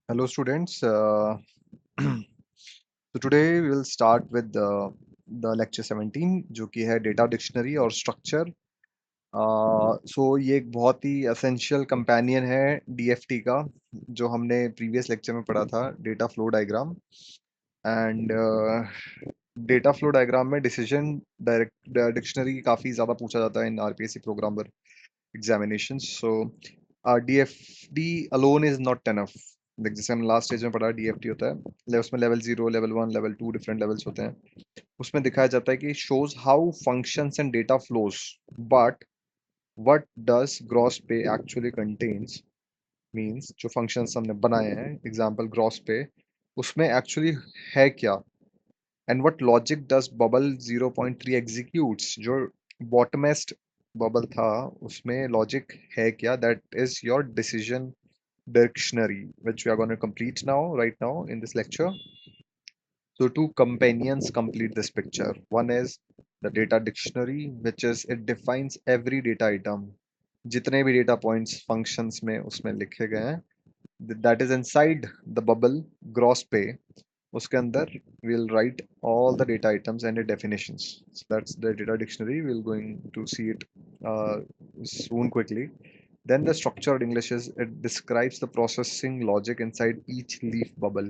Hello, students. So today we will start with the lecture 17 जो कि है data dictionary और स्ट्रक्चर। सो ये एक बहुत ही एसेंशियल कंपेनियन है डीएफटी का, जो हमने प्रीवियस लेक्चर में पढ़ा था, data flow diagram. And data flow diagram में डिसीजन डायरेक्ट डिक्शनरी काफ़ी ज़्यादा पूछा जाता है in RPSC programmer examination. So DFD alone is not enough. Like जैसे हम लास्ट स्टेज में पढ़ा, डीएफटी होता है, उसमें level 0, level 1, level 2 different levels होते हैं। उसमें दिखाया जाता है कि shows how functions and data flows, but what does gross पे एक्चुअली कंटेन्स। मींस जो फंक्शंस हमने बनाए हैं, एग्जांपल ग्रॉस पे, उसमें एक्चुअली है क्या, and what logic does bubble 0.3 executes. जो बॉटमेस्ट बबल था उसमें लॉजिक है क्या, that is your decision dictionary, which we are going to complete now, right now in this lecture. So two companions complete this picture. One is the data dictionary, which is it defines every data item. जितने भी data points functions में उसमें लिखे गए हैं, that is inside the bubble gross pay. उसके अंदर we'll write all the data items and the definitions. So that's the data dictionary. We'll going to see it soon quickly. Then the structured English is it describes the processing logic inside each leaf bubble.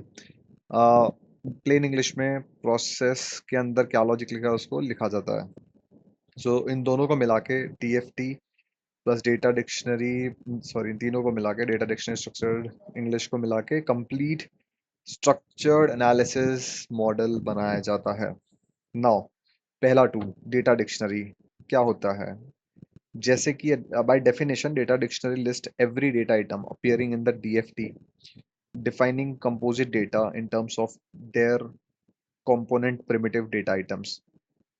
Plain English में process के अंदर क्या logic लिखा है उसको लिखा जाता है। सो इन दोनों को मिला के DFT plus data dictionary, sorry, इन तीनों को मिला के डेटा डिक्शनरी स्ट्रक्चर्ड इंग्लिश को मिला के कंप्लीट स्ट्रक्चर्ड एनालिसिस मॉडल बनाया जाता है। नाउ पहला टूल डेटा डिक्शनरी क्या होता है। जैसे कि by definition data dictionary list every data item appearing in the DFT, defining composite data in terms of their component primitive data items.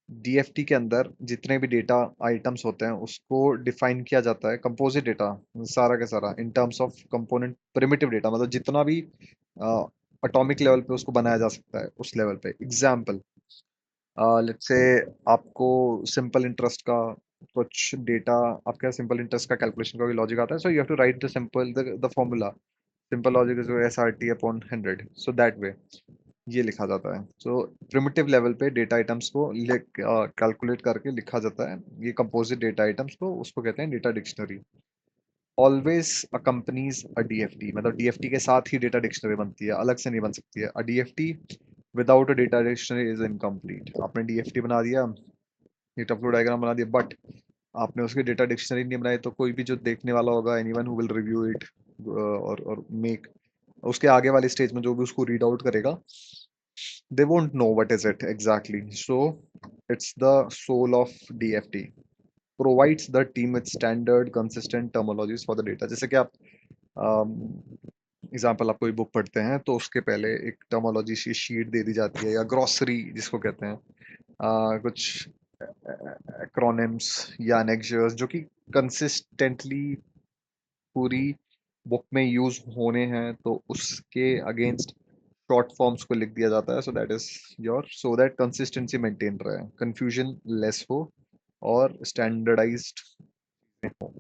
DFT के अंदर जितने भी डेटा आइटम्स होते हैं उसको डिफाइन किया जाता है, कंपोजिट डेटा सारा का सारा, in terms of component primitive data, मतलब जितना भी एटॉमिक लेवल पे उसको बनाया जा सकता है उस लेवल पे। एग्जाम्पल, लेट्स से आपको सिंपल इंटरेस्ट का कुछ डेटा, आपके सिंपल इंटरेस्ट का कैलकुलेशन का भी लॉजिक आता है, so you have to write the simple the formula, simple logic is S R T upon 100, so that way ये लिखा जाता है। सो प्रिमिटिव लेवल पे डेटा आइटम्स को कैलकुलेट करके लिखा जाता है, ये कंपोजिट डेटा आइटम्स को, उसको कहते हैं डेटा डिक्शनरी। ऑलवेज अकम्पनीज अ डीएफटी, मतलब डीएफटी के साथ ही डेटा डिक्शनरी बनती है, अलग से नहीं बन सकती है। A DFT without a data dictionary is incomplete. आपने डीएफटी बना दिया, डेटा फ्लो डायग्राम बना दिया, बट आपने उसकी डेटा डिक्शनरी नहीं बनाई, तो कोई भी जो देखने वाला होगा, anyone who will review it और मेक, उसके आगे वाली स्टेज में जो भी उसको रीड आउट करेगा, they won't know what is it exactly. So it's the soul of DFT, provides the team with standard consistent terminologies for the data। जैसे कि आप एग्जाम्पल, आप कोई बुक पढ़ते हैं तो उसके पहले एक टर्मोलॉजी की शीट दे दी जाती है, या ग्रोसरी जिसको कहते हैं, कुछ एक्रोनिम्स या एनेक्जर्स जो कि कंसिस्टेंटली पूरी बुक में यूज होने हैं, तो उसके अगेंस्ट शॉर्ट फॉर्म्स को लिख दिया जाता है। So that is your, so that consistency maintain रहे, कंफ्यूजन लेस हो और स्टैंडर्डाइज्ड हो।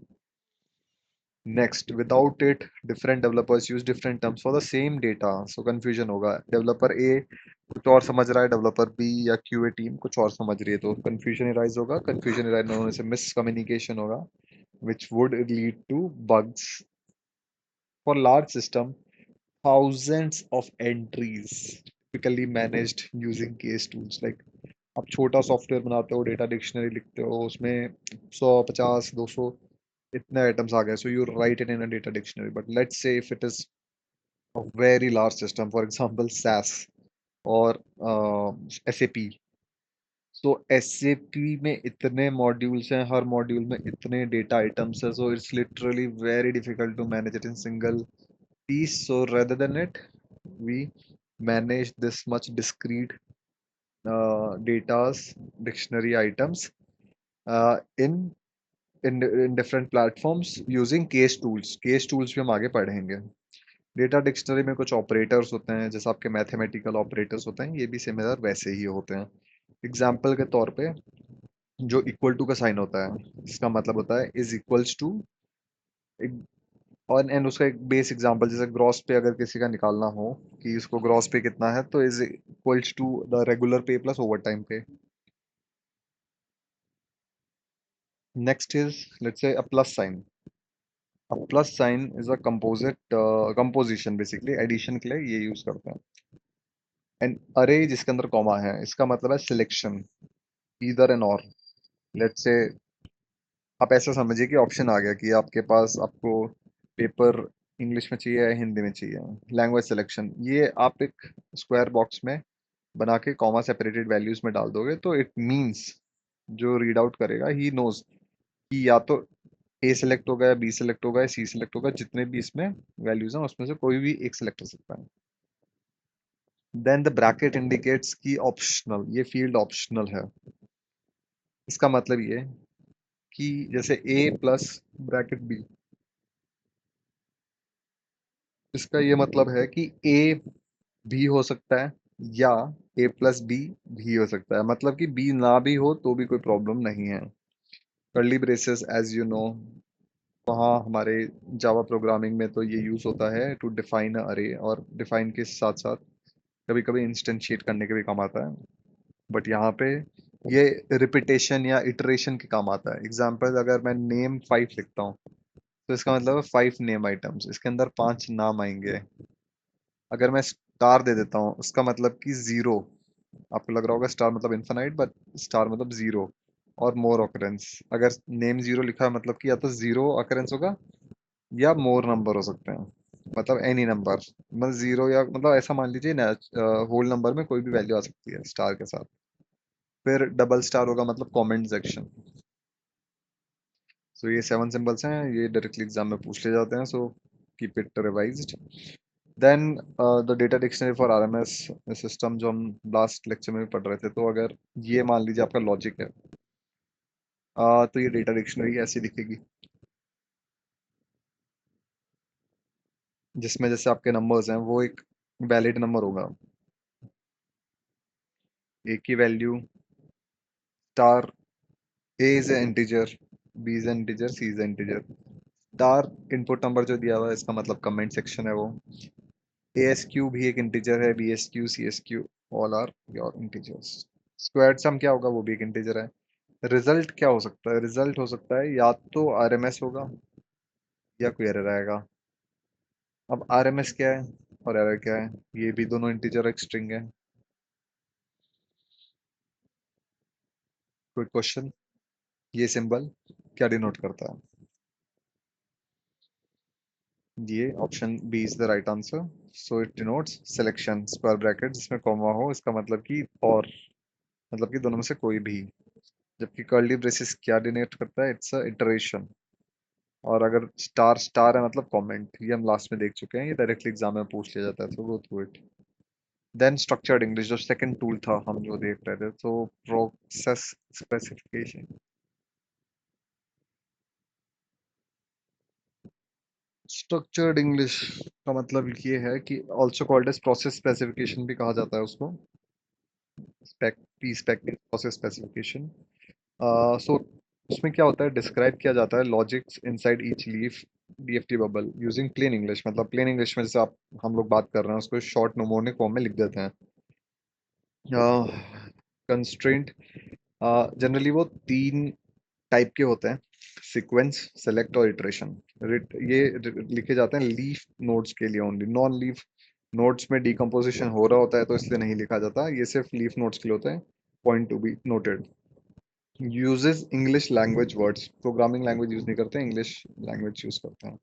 Next, without it different developers use different terms for the same data, so confusion होगा। डेवलपर ए कुछ और समझ रहा है, डेवलपर बी या क्यूए टीम कुछ और समझ रही है, तो कंफ्यूजन राइज होगा। कंफ्यूजन राइज होने से मिसकम्युनिकेशन होगा, which would lead to bugs. For large system, thousands of entries typically managed using case tools, like आप छोटा सॉफ्टवेयर बनाते हो, डेटा डिक्शनरी लिखते हो, उसमें 100, 50, 200 इतने आइटम्स आ गए, so you right it in a data dictionary. But let's say if it is a very large system, for example SAS और SAP, तो SAP में इतने मॉड्यूल्स हैं, हर मॉड्यूल में इतने डेटा आइटम्स है, so it's literally very difficult to manage it in single piece. So rather than it, we manage this much discrete data's dictionary items uh, in in different platforms using case tools. Case tools भी हम आगे पढ़ेंगे। Data dictionary में कुछ operators होते हैं, जैसे आपके मैथमेटिकल ऑपरेटर्स होते हैं, ये भी सिमिलर वैसे ही होते हैं। एग्जाम्पल के तौर पे, जो इक्वल टू का साइन होता है, इसका मतलब होता है इज इक्वल्स टू। और एंड उसका एक बेस एग्जांपल, जैसे ग्रॉस पे अगर किसी का निकालना हो कि इसको ग्रॉस पे कितना है, तो is equals to the regular pay plus overtime pay. Next is let's say a plus sign. A plus sign is a composite composition, basically addition के लिए ये यूज करते हैं. एंड अरे जिसके अंदर कॉमा है, इसका मतलब है सिलेक्शन, ईदर एन और. लेट्स से आप ऐसा समझिए कि ऑप्शन आ गया कि आपके पास, आपको पेपर इंग्लिश में चाहिए या हिंदी में चाहिए, लैंग्वेज सिलेक्शन, ये आप एक स्क्वायर बॉक्स में बना के कॉमा सेपरेटेड वैल्यूज में डाल दोगे, तो इट मींस जो रीड आउट करेगा ही नोज कि या तो ए सिलेक्ट होगा, या बी सिलेक्ट होगा, या सी सिलेक्ट होगा, जितने भी इसमें वैल्यूज हैं उसमें से कोई भी एक सिलेक्ट हो सकता है. देन द ब्रैकेट इंडिकेट्स की ऑप्शनल, ये फील्ड ऑप्शनल है. इसका मतलब ये कि जैसे ए प्लस ब्रैकेट बी, इसका ये मतलब है कि ए भी हो सकता है, या ए प्लस बी भी हो सकता है, मतलब कि बी ना भी हो तो भी कोई प्रॉब्लम नहीं है. Curly braces as you know, वहाँ हमारे जावा प्रोग्रामिंग में तो ये यूज होता है टू डिफाइन अरे, और डिफाइन के साथ साथ कभी कभी इंस्टेंशिएट करने के भी काम आता है. बट यहाँ पे ये रिपीटेशन या इटरेशन के काम आता है. एग्जाम्पल, अगर मैं नेम 5 लिखता हूँ, तो इसका मतलब है 5 नेम आइटम्स, इसके अंदर 5 नाम आएंगे. अगर मैं स्टार दे देता हूँ, उसका मतलब कि जीरो. आपको लग रहा होगा स्टार मतलब इन्फिनाइट, बट स्टार मतलब जीरो और मोर ऑकरेंस. अगर नेम जीरो लिखा है, मतलब कि या तो जीरो ऑकरेंस होगा, या मोर नंबर हो सकते हैं, मतलब एनी नंबर. मतलब जीरो, या मतलब ऐसा मान लीजिए ना, होल नंबर में कोई भी वैल्यू आ सकती है स्टार के साथ. फिर डबल स्टार होगा मतलब कमेंट सेक्शन. सो ये 7 सिंबल्स हैं, ये डायरेक्टली एग्जाम में पूछ ले जाते हैं, so keep it revised. Then the data dictionary for RMS system, जो हम लास्ट लेक्चर में भी पढ़ रहे थे. तो अगर ये मान लीजिए आपका लॉजिक है, तो ये डेटा डिक्शनरी ऐसी दिखेगी, जिसमें जैसे आपके नंबर्स हैं वो एक वैलिड नंबर होगा. ए की value star, a is a integer, b is a integer, c is a integer. Star input number जो दिया हुआ है, इसका मतलब कमेंट सेक्शन है वो. ए एस क्यू भी एक इंटीजर है, B S Q, C S Q, all are your integers. Squared sum क्या होगा, वो भी एक इंटीजर है. रिजल्ट क्या हो सकता है, रिजल्ट हो सकता है या तो आरएमएस होगा, या कोई एरर आएगा. अब आरएमएस क्या है और एरर क्या है, ये भी दोनों इंटीजर एक स्ट्रिंग है. कोई क्वेश्चन, ये सिंबल क्या डिनोट करता है? ये option B is the right answer. So it denotes selection, square bracket जिसमें कॉमा हो, इसका मतलब कि और, मतलब कि दोनों में से कोई भी. जबकि कर्ली ब्रेसेस क्या डिनोट करता है, इट्स अ इटरेशन. और अगर स्टार स्टार है मतलब कमेंट, ये हम लास्ट में देख चुके हैं, ये डायरेक्टली एग्जाम में पूछ लिया जाता है, तो go through it. Then structured English, जो सेकंड टूल था हम जो देख रहे थे, तो प्रोसेस स्पेसिफिकेशन. स्ट्रक्चर्ड इंग्लिश का मतलब ये है कि also called as process specification भी कहा जाता है उसको. Spec, P spec process specification. So उसमें क्या होता है, डिस्क्राइब किया जाता है logics inside each leaf DFT bubble using plain English. मतलब प्लेन इंग्लिश में जैसे आप, हम लोग बात कर रहे हैं, उसको शॉर्ट नोमोनिक फॉर्म में लिख देते हैं. कंस्ट्रेंट जनरली वो तीन टाइप के होते हैं: सीक्वेंस, सेलेक्ट और इटरेशन. ये लिखे जाते हैं लीफ नोड्स के लिए ओनली. नॉन लीफ नोड्स में डिकम्पोजिशन हो रहा होता है, तो इसलिए नहीं लिखा जाता. ये सिर्फ लीफ नोड्स के लिए होते हैं. Point to be noted. Uses English language words, programming language use नहीं करते, इंग्लिश लैंग्वेज यूज करते हैं.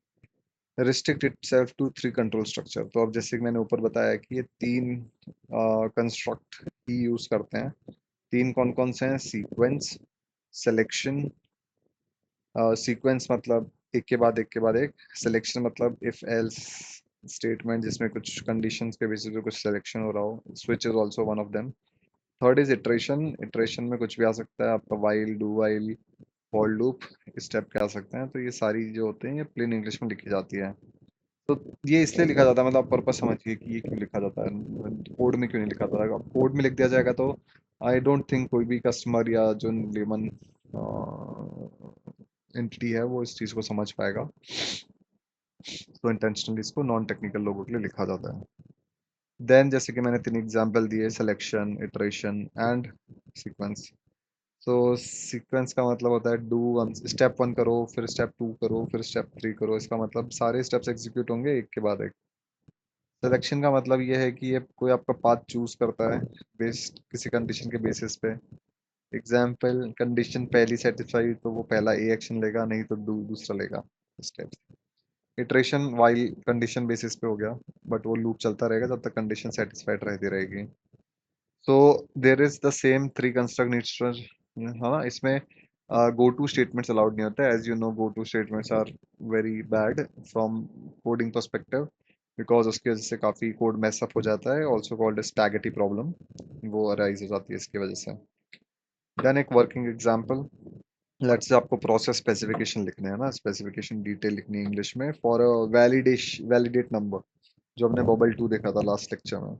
Restrict itself to 3 control structure. तो अब जैसे कि मैंने ऊपर बताया कि ये तीन कंस्ट्रक्ट ही यूज करते हैं. तीन कौन कौन से हैं? Sequence, selection. सीक्वेंस मतलब एक के बाद एक के बाद एक. सिलेक्शन मतलब इफ एल्स स्टेटमेंट, जिसमें कुछ कंडीशंस के बेसिस पे कुछ सिलेक्शन हो रहा हो. Switch is also one of them. Third is iteration. Iteration में कुछ भी आ सकता है, आपका while, do while, for loop, इस टाइप के आ सकते हैं. तो ये सारी जो होते हैं, ये प्लेन इंग्लिश में लिखी जाती है. तो ये इसलिए लिखा जाता है, मतलब पर्पज समझिए कि ये क्यों लिखा जाता है, कोड में क्यों नहीं लिखा जाता. कोड में लिख दिया जाएगा तो आई डोंट थिंक कोई भी कस्टमर या जो लेमन एंटिटी है वो इस चीज को समझ पाएगा. तो इंटेंशनली इसको नॉन टेक्निकल लोगों के लिए लिखा जाता है। देन जैसे कि मैंने 3 एग्जांपल दिए, सिलेक्शन, इटरेशन एंड सीक्वेंस। तो सीक्वेंस का मतलब होता है डू वन, स्टेप 1 करो, फिर स्टेप 2 करो, फिर स्टेप 3 करो। इसका मतलब सारे स्टेप्स एग्जीक्यूट होंगे एक के बाद एक। सिलेक्शन का मतलब ये है कि ये कोई आपका पाथ चूज करता है बेस्ड किसी कंडीशन के बेसिस पे। एग्जाम्पल, कंडीशन पहली सेटिस्फाई तो वो पहला ए एक्शन लेगा, नहीं तो दूसरा लेगा step. Iteration while condition basis पे हो गया, बट वो लूप चलता रहेगा जब तक कंडीशन सेटिस्फाइड रहती रहेगी। So there is the same three construct needs. हाँ, इसमें गो टू स्टेटमेंट्स अलाउड नहीं होते। As you know, go to statements are very bad from coding perspective, because उसकी वजह से काफी कोड मैसअप हो जाता है, ऑल्सो कॉल्ड स्पैगेटी प्रॉब्लम, वो अराइज हो जाती है इसकी वजह से। देन एक वर्किंग एग्जांपल, लेट्स से आपको प्रोसेस स्पेसिफिकेशन लिखने हैं ना, स्पेसिफिकेशन डिटेल लिखनी है इंग्लिश में फॉर अ वैलिडेट नंबर, जो हमने बबल 2 देखा था लास्ट लेक्चर में।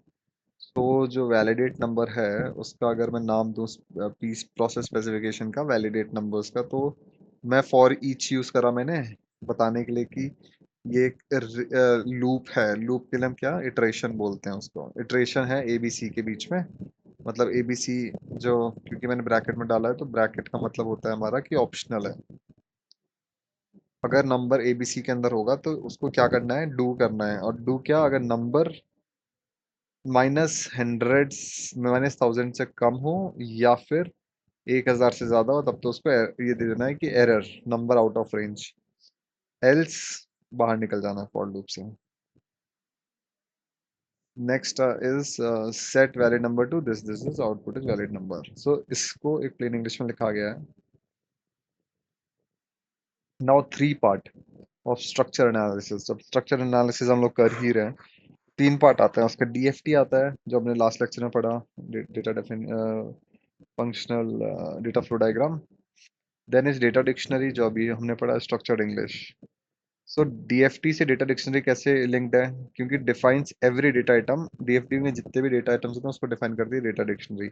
तो जो वैलिडेट नंबर है उसका अगर मैं नाम दूं पीस प्रोसेस स्पेसिफिकेशन का, वैलिडेट नंबर्स का, तो मैं फॉर ईच यूज करा मैंने बताने के लिए कि ये एक लूप है। लूप के लिए हम क्या इटरेशन बोलते हैं उसको। इटरेशन है एबीसी के बीच में, मतलब एबीसी जो, क्योंकि मैंने ब्रैकेट में डाला है तो ब्रैकेट का मतलब होता है हमारा कि ऑप्शनल है। अगर नंबर एबीसी के अंदर होगा तो उसको क्या करना है, डू करना है। और डू क्या, अगर number minus hundreds minus thousand से कम हो या फिर 1000 से ज्यादा हो, तब तो उसको ये दे देना है कि error, number out of range, else बाहर निकल जाना फॉर लूप से। Next is set valid number to this is output is valid number. So इसको एक प्लेन इंग्लिश में लिखा गया है। Now three part of structure analysis. जब स्ट्रक्चर एनालिसिस हम लोग कर ही रहे हैं, 3 पार्ट आते हैं उसका। डीएफटी आता है जो हमने लास्ट लेक्चर में पढ़ा, data define functional data flow diagram. Then is data dictionary जो अभी हमने पढ़ा, स्ट्रक्चर्ड इंग्लिश। सो डीएफटी से डेटा डिक्शनरी कैसे लिंक्ड है, क्योंकि defines every data item. DFT में जितने भी डेटा आइटम्स होते हैं उसको डिफाइन करती है data dictionary.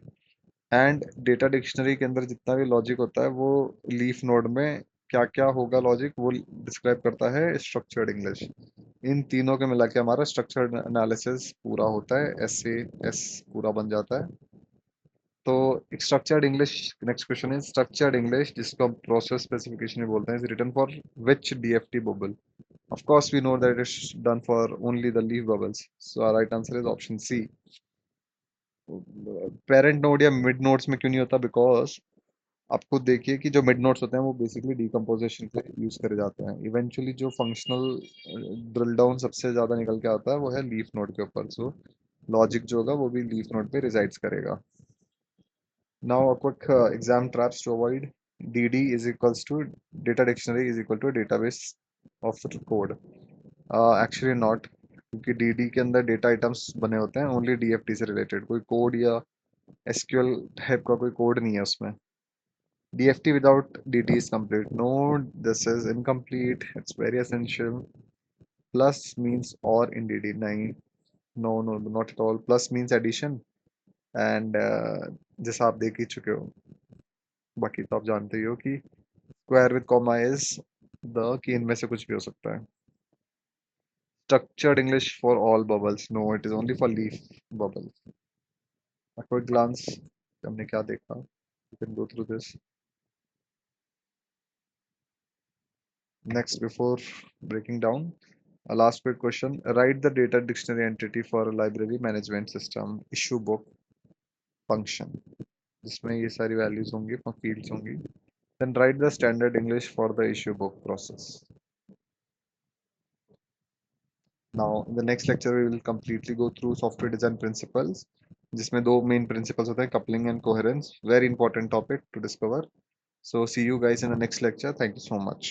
And data dictionary के अंदर जितना भी लॉजिक होता है वो लीफ नोड में क्या क्या होगा लॉजिक, वो डिस्क्राइब करता है स्ट्रक्चर्ड इंग्लिश। इन तीनों के मिला के हमारा स्ट्रक्चर्ड एनालिसिस पूरा होता है, एस ए एस पूरा बन जाता है। तो structured English, next question is structured English, जिसको हम प्रोसेस स्पेसिफिकेशन भी बोलते हैं, is written for which DFT bubble. Of course, we know that it's done for only the leaf bubbles. So our right answer is option C. Parent node या mid nodes में क्यों नहीं होता? Because आप खुद देखिए कि जो मिड नोड्स होते हैं वो बेसिकली डिकम्पोजिशन पे यूज करे जाते हैं। इवेंचुअली जो फंक्शनल ड्रिल डाउन सबसे ज्यादा निकल के आता है वो है लीफ नोड के ऊपर। सो लॉजिक जो होगा वो भी लीफ नोड पे रिजाइड्स करेगा। Now a quick exam traps to avoid. dd is equals to data dictionary is equal to database of code। Actually not, क्योंकि डीडी के अंदर डेटा आइटम्स बने होते हैं ओनली डीएफटी से रिलेटेड, कोई कोड या एसक्यूएल टाइप का कोई कोड नहीं है उसमें। DFT without DD is complete, no, this is incomplete, it's very essential. Plus means और इन डीडी, नहीं, no no not at all. Plus means addition and जैसा आप देख ही चुके हो, बाकी तो आप जानते ही हो कि square with comma is the, कि इनमें से कुछ भी हो सकता है। Structured English for all bubbles. No, it is only for leaf bubbles. A quick glance. हमने क्या देखा? You can go through this. Next, before breaking down, a last quick question. Write the data dictionary entity for a library management system issue book function, जिसमें ये सारी values होंगी, fields होंगी. Then write the standard English for the issue book process. Now, in the next lecture, we will completely go through software design principles, जिसमें दो main principles होते हैं, coupling and coherence. Very important topic to discover. So see you guys in the next lecture. Thank you so much.